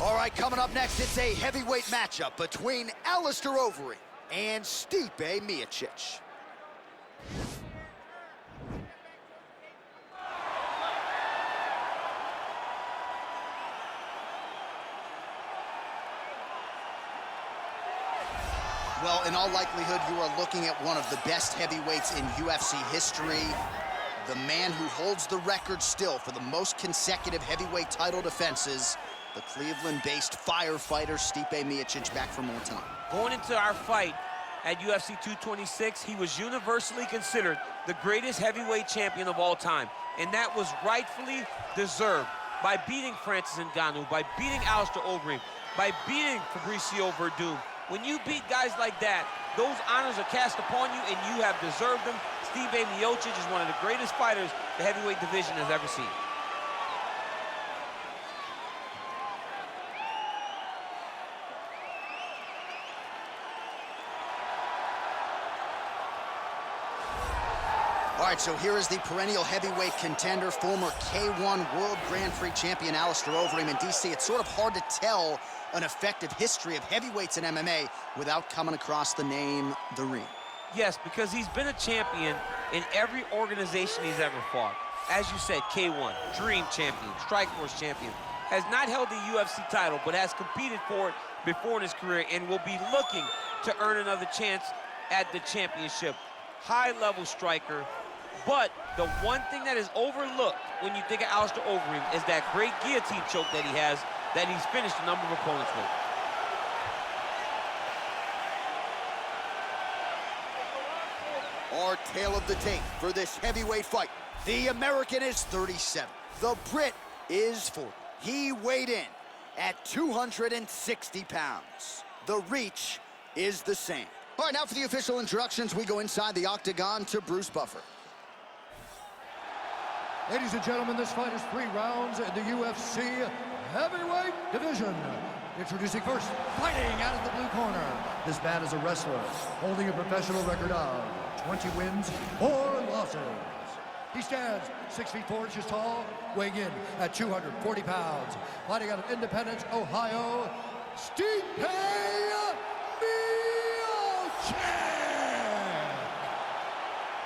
All right, coming up next, it's a heavyweight matchup between Alistair Overeem and Stipe Miocic. Well, in all likelihood, you are looking at one of the best heavyweights in UFC history. The man who holds the record still for the most consecutive heavyweight title defenses, the Cleveland-based firefighter Stipe Miocic, back for more time. Going into our fight at UFC 226, he was universally considered the greatest heavyweight champion of all time, and that was rightfully deserved by beating Francis Ngannou, by beating Alistair Overeem, by beating Fabricio Verdum. When you beat guys like that, those honors are cast upon you, and you have deserved them. Stipe Miocic is one of the greatest fighters the heavyweight division has ever seen. All right, so here is the perennial heavyweight contender, former K1 World Grand Prix champion Alistair Overeem. In DC, it's sort of hard to tell an effective history of heavyweights in MMA without coming across the name The Ring. Yes, because he's been a champion in every organization he's ever fought. As you said, K1, Dream champion, Strikeforce champion, has not held the UFC title, but has competed for it before in his career and will be looking to earn another chance at the championship. High-level striker, but the one thing that is overlooked when you think of Alistair Overeem is that great guillotine choke that he has, that he's finished a number of opponents with. Our tale of the tape for this heavyweight fight. The American is 37. The Brit is 40. He weighed in at 260 pounds. The reach is the same. All right, now for the official introductions, we go inside the octagon to Bruce Buffer. Ladies and gentlemen, this fight is 3 rounds in the UFC heavyweight division. Introducing first, fighting out of the blue corner. This man is a wrestler holding a professional record of 20 wins, 4 losses. He stands 6 feet 4 inches tall, weighing in at 240 pounds. Fighting out of Independence, Ohio, Stipe Miocic.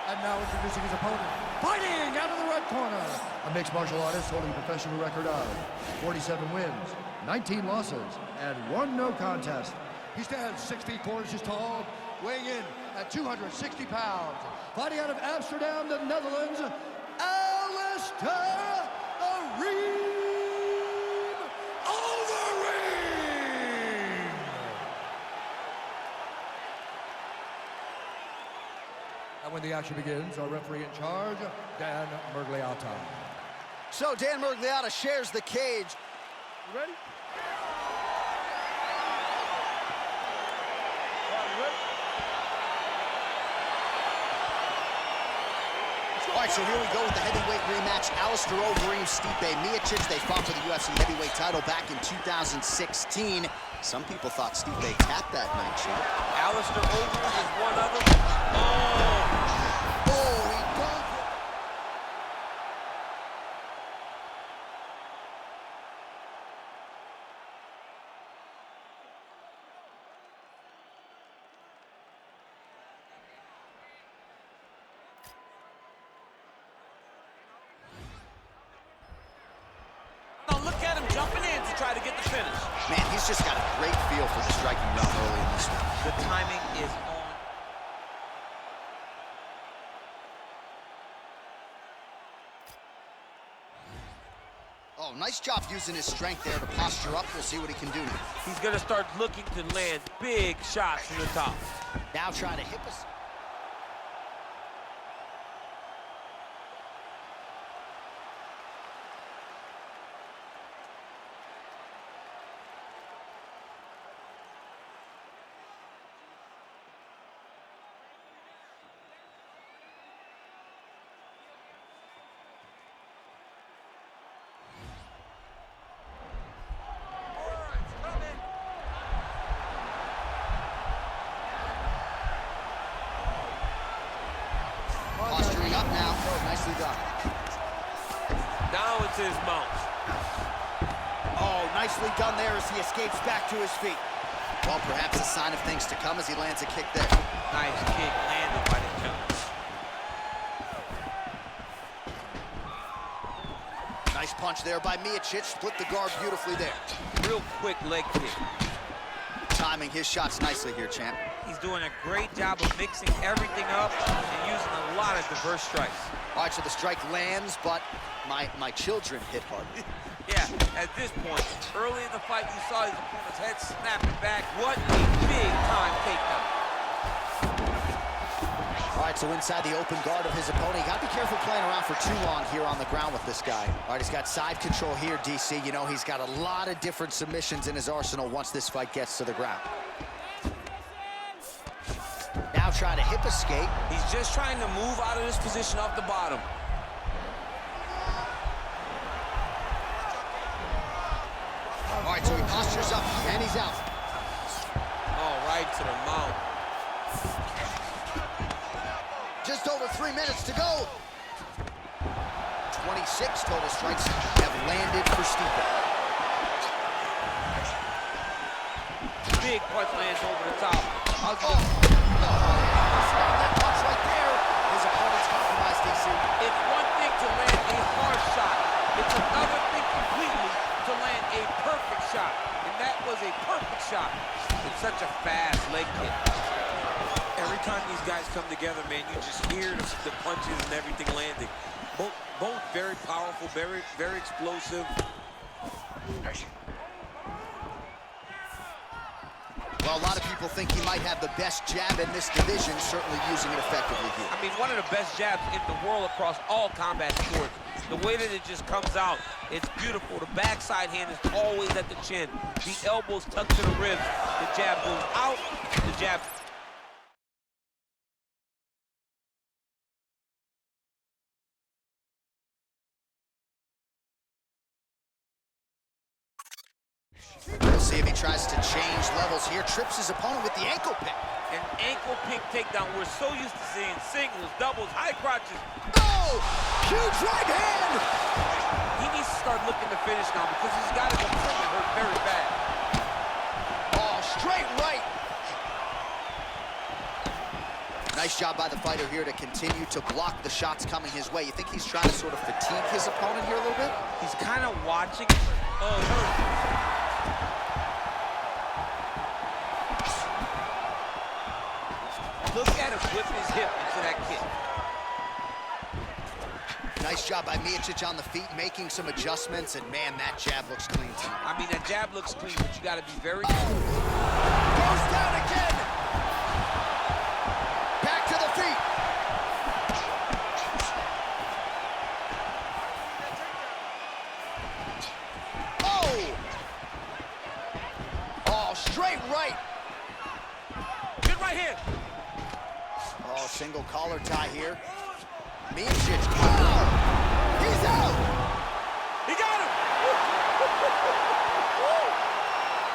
And now introducing his opponent, fighting out of the red corner, a mixed martial artist holding a professional record of 47 wins, 19 losses, and 1 no contest. He stands 6 feet 4 inches tall, weighing in at 260 pounds. Fighting out of Amsterdam, the Netherlands, Alistair Overeem. And when the action begins, our referee in charge, Dan Mergliotta. So Dan Mergliotta shares the cage. You ready? All right, so here we go with the heavyweight rematch. Alistair Overeem, Stipe Miocic. They fought for the UFC heavyweight title back in 2016. Some people thought Stipe tapped that night, Chad. Alistair Overeem is one of them. Oh, he dunked. Look at him jumping in to try to get the finish. Man, he's just got a great feel for the striking round early in this one. The timing is on. Oh, nice job using his strength there to posture up. We'll see what he can do now. He's going to start looking to land big shots from the top. Now trying to hip us. Posturing up now. Nicely done. Now it's his mount. Oh, nicely done there as he escapes back to his feet. Well, perhaps a sign of things to come as he lands a kick there. Nice kick landed by the jump. Nice punch there by Miocic. Split the guard beautifully there. Real quick leg kick. Timing his shots nicely here, champ. He's doing a great job of mixing everything up and using a lot of diverse strikes. All right, so the strike lands, but my children hit hard. Yeah, at this point, early in the fight, you saw his opponent's head snapping back. What a big-time takedown. All right, so inside the open guard of his opponent. You got to be careful playing around for too long here on the ground with this guy. All right, he's got side control here, DC. You know, he's got a lot of different submissions in his arsenal once this fight gets to the ground. Now trying to hip escape. He's just trying to move out of this position off the bottom. All right, so he postures up, and he's out. Oh, right to the mouth. Just over 3 minutes to go. 26 total strikes have landed for Stipe. Big punch lands over the top. That punch right there. His opponent's compromised, DC. It's one thing to land a hard shot. It's another thing completely to land a perfect shot. And that was a perfect shot. It's such a fast leg kick. Every time these guys come together, man, you just hear the punches and everything landing. Both very powerful, very, very explosive. Well, a lot of people think he might have the best jab in this division, certainly using it effectively here. I mean, one of the best jabs in the world across all combat sports. The way that it just comes out, it's beautiful. The backside hand is always at the chin. The elbows tucked to the ribs. The jab goes out, the jab. We'll see if he tries to change levels here. Trips his opponent with the ankle pick. An ankle pick takedown. We're so used to seeing singles, doubles, high crotches. Oh! Huge right hand! He needs to start looking to finish now because he's got his opponent hurt very bad. Oh, straight right. Nice job by the fighter here to continue to block the shots coming his way. You think he's trying to sort of fatigue his opponent here a little bit? He's kind of watching. Oh, it hurt. Look at him whip his hip into that kick. Nice job by Miocic on the feet, making some adjustments, and man, that jab looks clean tonight. I mean, that jab looks clean, but you got to be very... Goes down again! Back to the feet! Oh! Oh, straight right! Good right hand! Oh, single collar tie here. Miocic. Oh! He's out! He got him!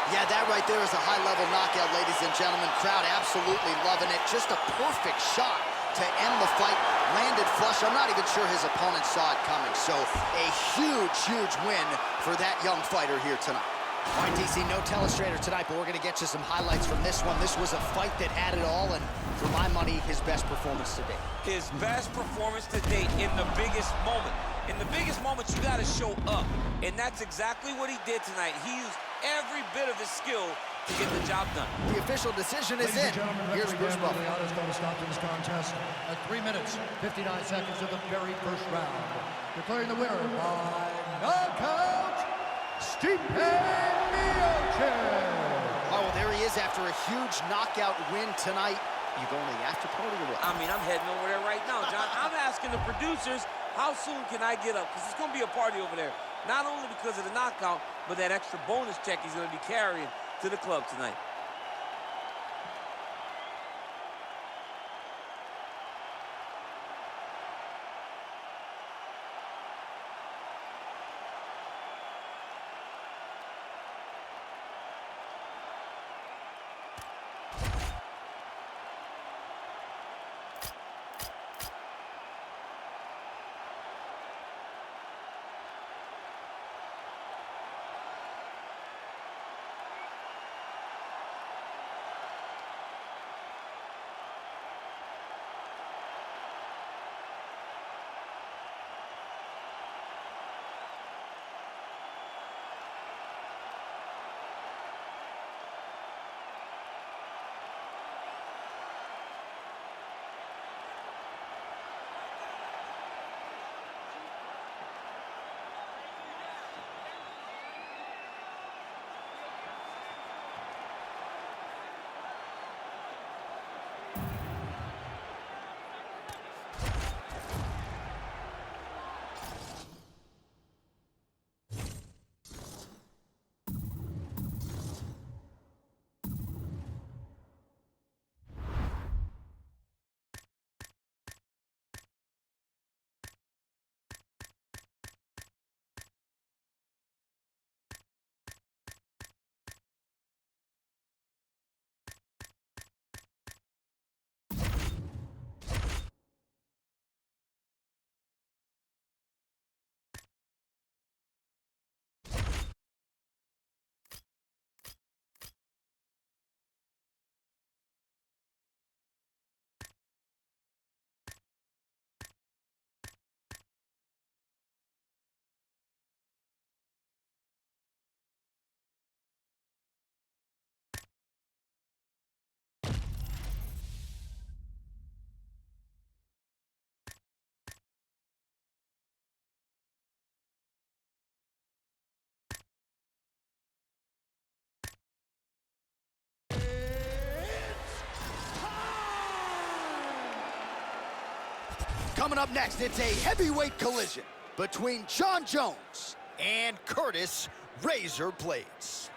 Yeah, that right there is a high-level knockout, ladies and gentlemen. Crowd absolutely loving it. Just a perfect shot to end the fight. Landed flush. I'm not even sure his opponent saw it coming. So a huge, huge win for that young fighter here tonight. All right, DC, no telestrator tonight, but we're going to get you some highlights from this one. This was a fight that had it all, and for my money, his best performance to date. His best performance to date in the biggest moment. In the biggest moments, you got to show up, and that's exactly what he did tonight. He used every bit of his skill to get the job done. The official decision is in. Here's Bruce Buffer. Is going to stop to this contest at 3 minutes, 59 seconds of the very first round. Declaring the winner by knockout, Stipe Miocic. Oh, well, there he is after a huge knockout win tonight. You going to the after party or what? I mean, I'm heading over there right now, John. I'm asking the producers, how soon can I get up? Because it's going to be a party over there. Not only because of the knockout, but that extra bonus check he's going to be carrying to the club tonight. Coming up next, it's a heavyweight collision between Jon Jones and Curtis Razor Blades.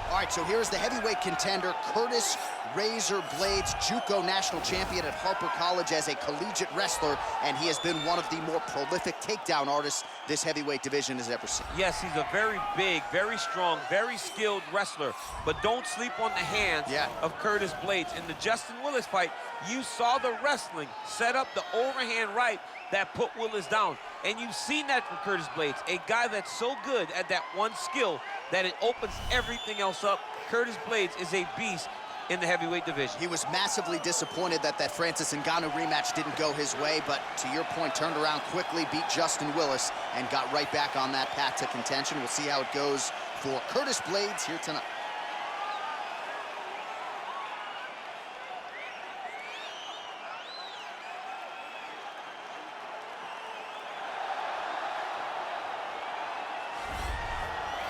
All right, so here's the heavyweight contender, Curtis Razor Blades, JUCO national champion at Harper College as a collegiate wrestler, and he has been one of the more prolific takedown artists this heavyweight division has ever seen. Yes, he's a very big, very strong, very skilled wrestler, but don't sleep on the hands of Curtis Blades. In the Justin Willis fight, you saw the wrestling set up the overhand right that put Willis down. And you've seen that from Curtis Blades, a guy that's so good at that one skill that it opens everything else up. Curtis Blades is a beast in the heavyweight division. He was massively disappointed that Francis Ngannou rematch didn't go his way, but to your point, turned around quickly, beat Justin Willis, and got right back on that path to contention. We'll see how it goes for Curtis Blades here tonight.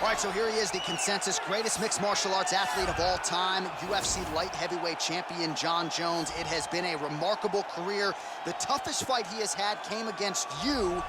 All right, so here he is, the consensus greatest mixed martial arts athlete of all time, UFC light heavyweight champion Jon Jones. It has been a remarkable career. The toughest fight he has had came against you.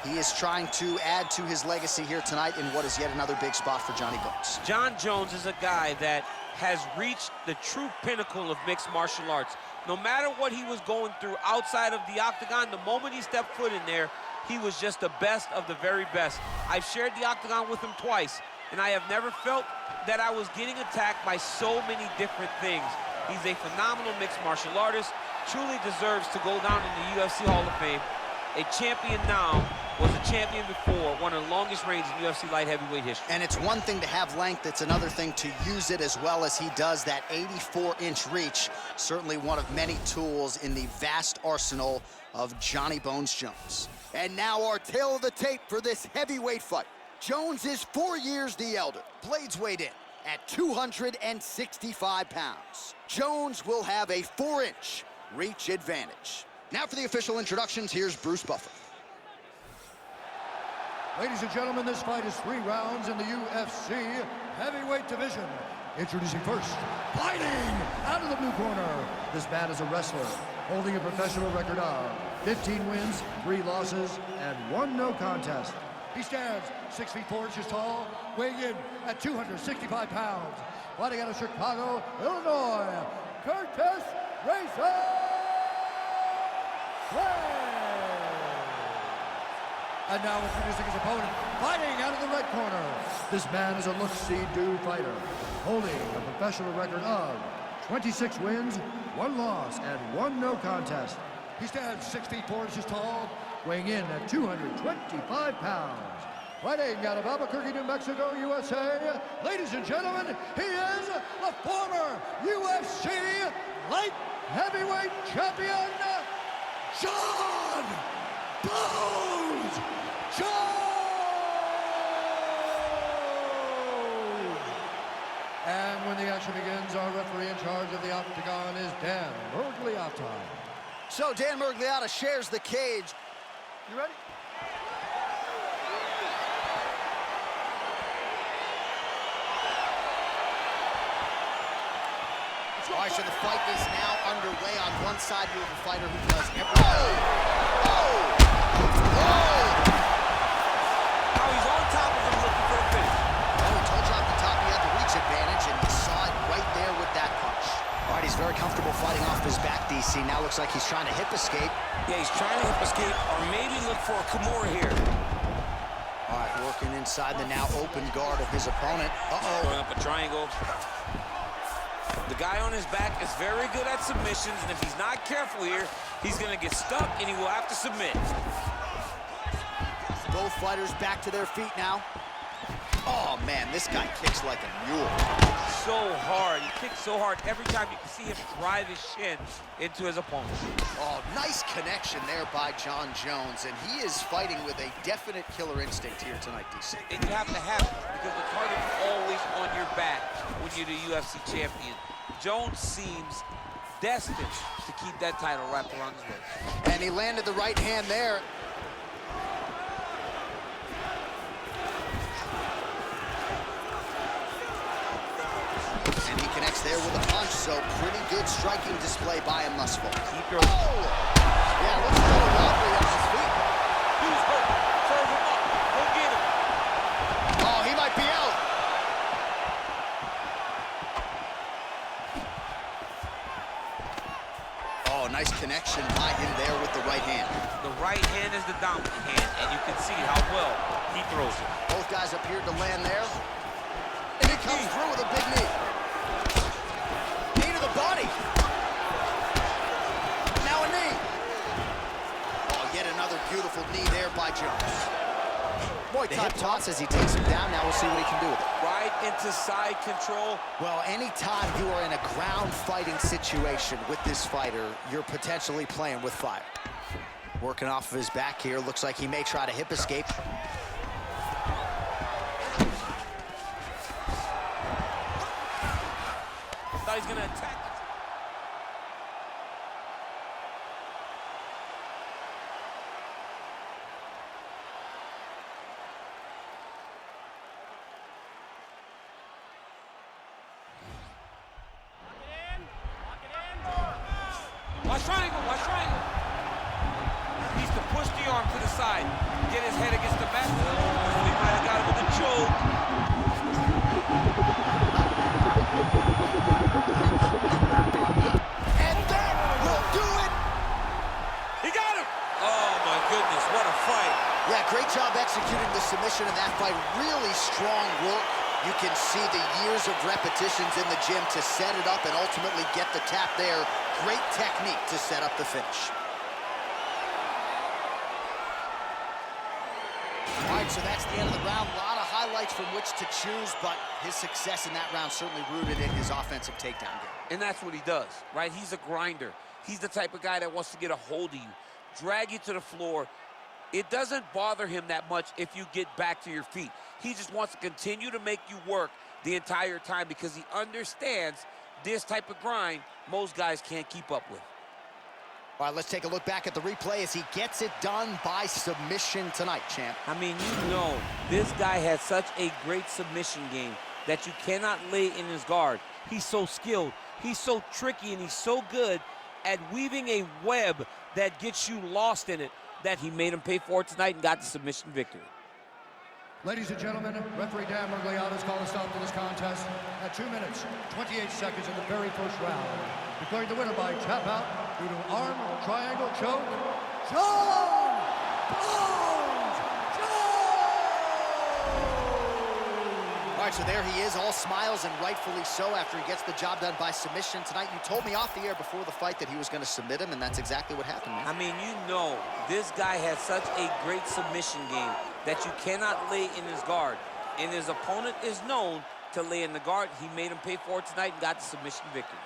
He is trying to add to his legacy here tonight in what is yet another big spot for Johnny Bones. Jon Jones is a guy that has reached the true pinnacle of mixed martial arts. No matter what he was going through outside of the octagon, the moment he stepped foot in there, he was just the best of the very best. I've shared the octagon with him twice, and I have never felt that I was getting attacked by so many different things. He's a phenomenal mixed martial artist, truly deserves to go down in the UFC Hall of Fame. A champion now, was a champion before, one of the longest reigns in UFC light heavyweight history. And it's one thing to have length, it's another thing to use it as well as he does. That 84-inch reach, certainly one of many tools in the vast arsenal of Johnny Bones Jones. And now our tale of the tape for this heavyweight fight. Jones is 4 years the elder. Blades weighed in at 265 pounds. Jones will have a 4-inch reach advantage. Now for the official introductions, here's Bruce Buffer. Ladies and gentlemen, this fight is 3 rounds in the UFC heavyweight division. Introducing first, fighting out of the blue corner. This man is a wrestler, holding a professional record of 15 wins, 3 losses, and 1 no contest. He stands 6 feet 4 inches tall, weighing in at 265 pounds. Fighting out of Chicago, Illinois, Curtis Razor Blades. And now introducing his opponent, fighting out of the red corner. This man is a look-see-do fighter, holding a professional record of 26 wins, 1 loss, and 1 no contest. He stands 6 feet 4 inches tall, weighing in at 225 pounds. Fighting out of Albuquerque, New Mexico, USA, ladies and gentlemen, he is the former UFC light heavyweight champion, Jon Bones Jones! And when the action begins, our referee in charge of the octagon is Dan Miragliotta. So Dan Miragliotta shares the cage. You ready? All right, so the fight is now underway. On one side, you have a fighter who does everything. Now he's on top of him looking for a finish. Well, we told you off the top he had the reach advantage, and you saw it right there with that punch. All right, he's very comfortable fighting off his back, DC. Now looks like he's trying to hip escape. Yeah, he's trying to hip escape, or maybe look for a Kimura here. All right, working inside the now open guard of his opponent. Going up a triangle. The guy on his back is very good at submissions, and if he's not careful here, he's going to get stuck, and he will have to submit. Both fighters back to their feet now. Oh, man, this guy kicks like a mule. So hard. He kicks so hard every time you can see him drive his shin into his opponent. Oh, nice connection there by Jon Jones, and he is fighting with a definite killer instinct here tonight, DC. And you have to have it because the target is always on your back when you're the UFC champion. Jones seems destined to keep that title wrapped around his waist. And he landed the right hand there. there with a punch, so pretty good striking display by him thus far. Keep your... Oh! Yeah, looks a little wobbly on his feet. Who's hurt? Serve him up. Go get him. Oh, he might be out. Oh, nice connection by him there with the right hand. The right hand is the dominant hand, and you can see how well he throws it. Both guys appeared to land there. And he comes through with a big knee. Knee to the body. Now a knee. Oh, yet another beautiful knee there by Jones. Muay Thai toss as he takes him down. Now we'll see what he can do with it. Right into side control. Well, anytime you are in a ground fighting situation with this fighter, you're potentially playing with fire. Working off of his back here. Looks like he may try to hip escape. Thought he's gonna attack. Watch triangle, watch triangle. Needs to push the arm to the side. Get his head against the back. Oh, he might have got him with the choke. And that will do it. He got him. Oh, my goodness, what a fight. Yeah, great job executing the submission in that fight. Really strong work. You can see the years of repetitions in the gym to set it up and ultimately get the tap there. Great technique to set up the finish. All right, so that's the end of the round. A lot of highlights from which to choose, but his success in that round certainly rooted in his offensive takedown game. And that's what he does, right? He's a grinder. He's the type of guy that wants to get a hold of you, drag you to the floor. It doesn't bother him that much if you get back to your feet. He just wants to continue to make you work the entire time because he understands this type of grind most guys can't keep up with. All right, let's take a look back at the replay as he gets it done by submission tonight, champ. I mean, you know, this guy has such a great submission game that you cannot lay in his guard. He's so skilled, he's so tricky, and he's so good at weaving a web that gets you lost in it that he made him pay for it tonight and got the submission victory. Ladies and gentlemen, referee Dan Mergliato's called a stop to this contest at 2 minutes, 28 seconds in the very first round. Declaring the winner by tap out due to arm triangle choke, John Bones Jones! All right, so there he is, all smiles and rightfully so after he gets the job done by submission tonight. You told me off the air before the fight that he was going to submit him, and that's exactly what happened, man. I mean, you know, this guy has such a great submission game that you cannot lay in his guard. And his opponent is known to lay in the guard. He made him pay for it tonight and got the submission victory.